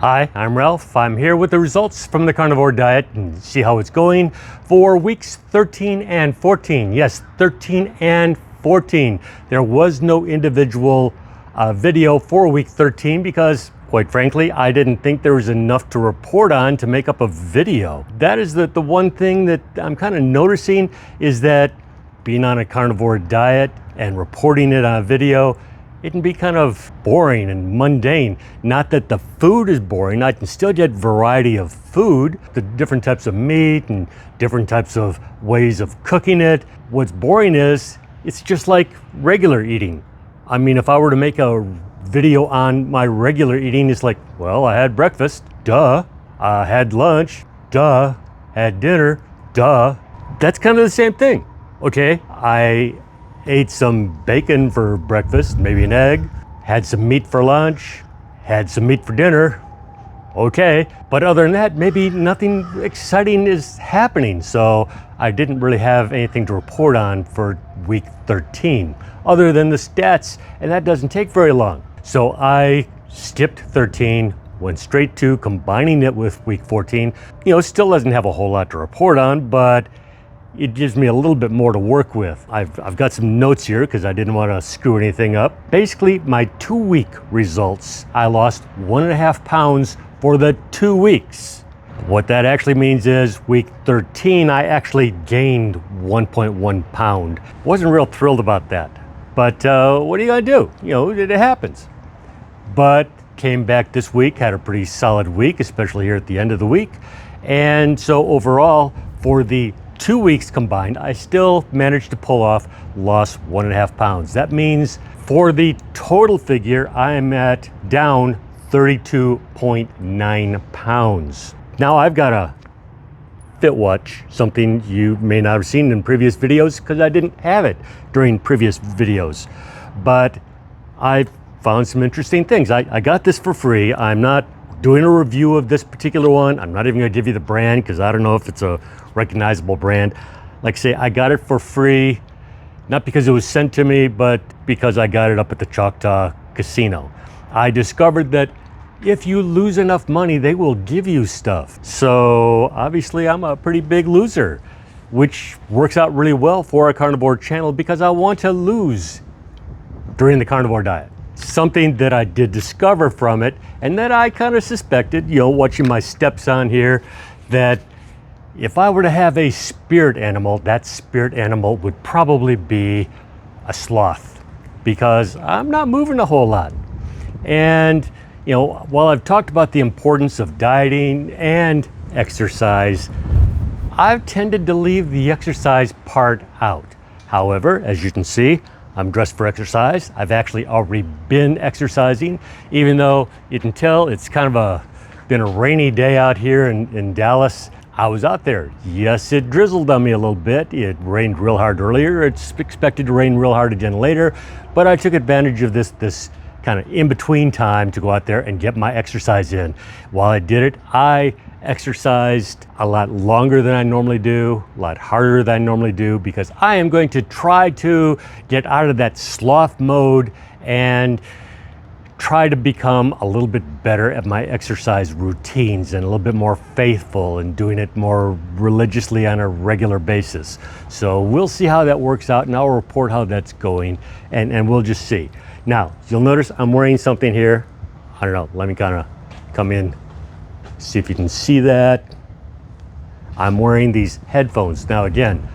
Hi, I'm Ralph. I'm here with the results from the carnivore diet and see how it's going for weeks 13 and 14. Yes, 13 and 14. There was no individual video for week 13 because, quite frankly, I didn't think there was enough to report on to make up a video. That is the one thing that I'm kind of noticing, is that being on a carnivore diet and reporting it on a video, it can be kind of boring and mundane. Not that the food is boring, I can still get variety of food, the different types of meat and different types of ways of cooking it. What's boring is, it's just like regular eating. I mean, if I were to make a video on my regular eating, it's like, well, I had breakfast, duh. I had lunch, duh. Had dinner, duh. That's kind of the same thing, okay? I ate some bacon for breakfast, maybe an egg, had some meat for lunch, had some meat for dinner, okay. But other than that, maybe nothing exciting is happening. So I didn't really have anything to report on for week 13, other than the stats, and that doesn't take very long. So I skipped 13, went straight to combining it with week 14. You know, still doesn't have a whole lot to report on, but it gives me a little bit more to work with. I've got some notes here because I didn't want to screw anything up. Basically, my 2-week results, I lost 1.5 pounds for the 2 weeks. What that actually means is week 13, I actually gained 1.1 pound. Wasn't real thrilled about that. But what are you gonna do? You know, it happens. But came back this week, had a pretty solid week, especially here at the end of the week. And so overall, for the 2 weeks combined, I still managed to pull off, lost 1.5 pounds. That means for the total figure, I am at down 32.9 pounds. Now I've got a fit watch, something you may not have seen in previous videos because I didn't have it during previous videos. But I found some interesting things. I got this for free. I'm not doing a review of this particular one. I'm not even gonna give you the brand because I don't know if it's a recognizable brand. Like I say, I got it for free, not because it was sent to me, but because I got it up at the Choctaw Casino. I discovered that if you lose enough money, they will give you stuff. So obviously I'm a pretty big loser, which works out really well for a carnivore channel because I want to lose during the carnivore diet. Something that I did discover from it, and that I kind of suspected, you know, watching my steps on here, that if I were to have a spirit animal, that spirit animal would probably be a sloth, because I'm not moving a whole lot. And, you know, while I've talked about the importance of dieting and exercise, I've tended to leave the exercise part out. However, as you can see, I'm dressed for exercise. I've actually already been exercising, even though you can tell it's kind of been a rainy day out here in Dallas. I was out there. Yes, it drizzled on me a little bit. It rained real hard earlier. It's expected to rain real hard again later, but I took advantage of this kind of in-between time to go out there and get my exercise in. While I did it, I exercised a lot longer than I normally do, a lot harder than I normally do, because I am going to try to get out of that sloth mode and try to become a little bit better at my exercise routines and a little bit more faithful and doing it more religiously on a regular basis. So we'll see how that works out, and I'll report how that's going, and we'll just see. Now, you'll notice I'm wearing something here. I don't know, let me kind of come in, see if you can see that. I'm wearing these headphones. Now again,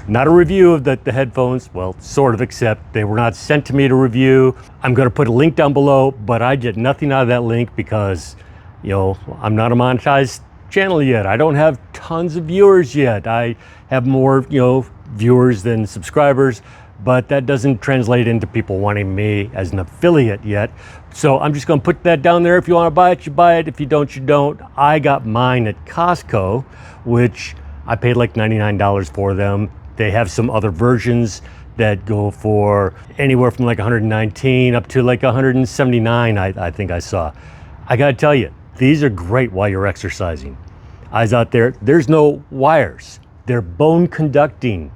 not a review of the headphones, well, sort of, except they were not sent to me to review. I'm gonna put a link down below, but I get nothing out of that link because, you know, I'm not a monetized channel yet. I don't have tons of viewers yet. I have more, you know, viewers than subscribers, but that doesn't translate into people wanting me as an affiliate yet. So I'm just gonna put that down there. If you wanna buy it, you buy it. If you don't, you don't. I got mine at Costco, which I paid like $99 for them. They have some other versions that go for anywhere from like 119 up to like 179, I think I saw. I gotta tell you, these are great while you're exercising. I was out there, there's no wires. They're bone conducting.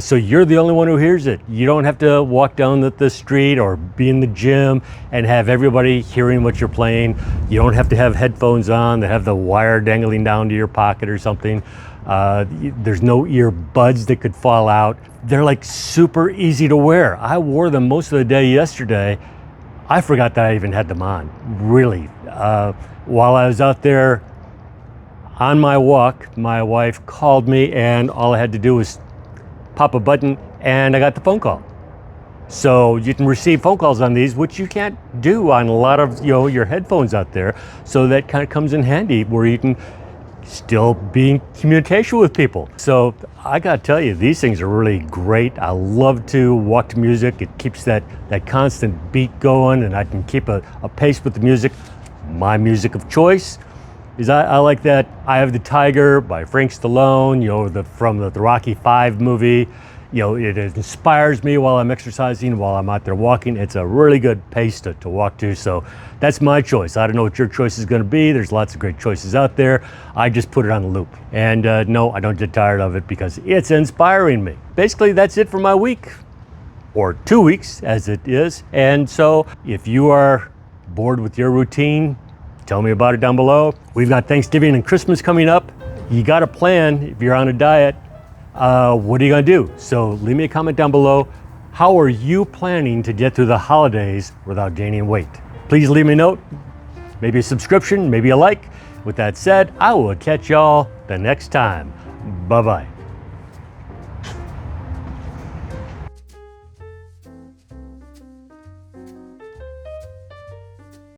So you're the only one who hears it. You don't have to walk down the street or be in the gym and have everybody hearing what you're playing. You don't have to have headphones on that have the wire dangling down to your pocket or something. There's no earbuds that could fall out. They're like super easy to wear. I wore them most of the day yesterday. I forgot that I even had them on, really. While I was out there on my walk, my wife called me and all I had to do was pop a button and I got the phone call. So you can receive phone calls on these, which you can't do on a lot of your headphones out there. So that kind of comes in handy where you can still be in communication with people. So I gotta tell you, these things are really great. I love to walk to music. It keeps that constant beat going and I can keep a pace with the music. My music of choice is I like that Eye of the Tiger by Frank Stallone, from the Rocky V movie. It inspires me while I'm exercising, while I'm out there walking. It's a really good pace to walk to. So that's my choice. I don't know what your choice is going to be. There's lots of great choices out there. I just put it on the loop. And no, I don't get tired of it because it's inspiring me. Basically, that's it for my week, or 2 weeks as it is. And so if you are bored with your routine, tell me about it down below. We've got Thanksgiving and Christmas coming up. You got a plan if you're on a diet. What are you gonna do? So leave me a comment down below. How are you planning to get through the holidays without gaining weight? Please leave me a note, maybe a subscription, maybe a like. With that said, I will catch y'all the next time. Bye-bye.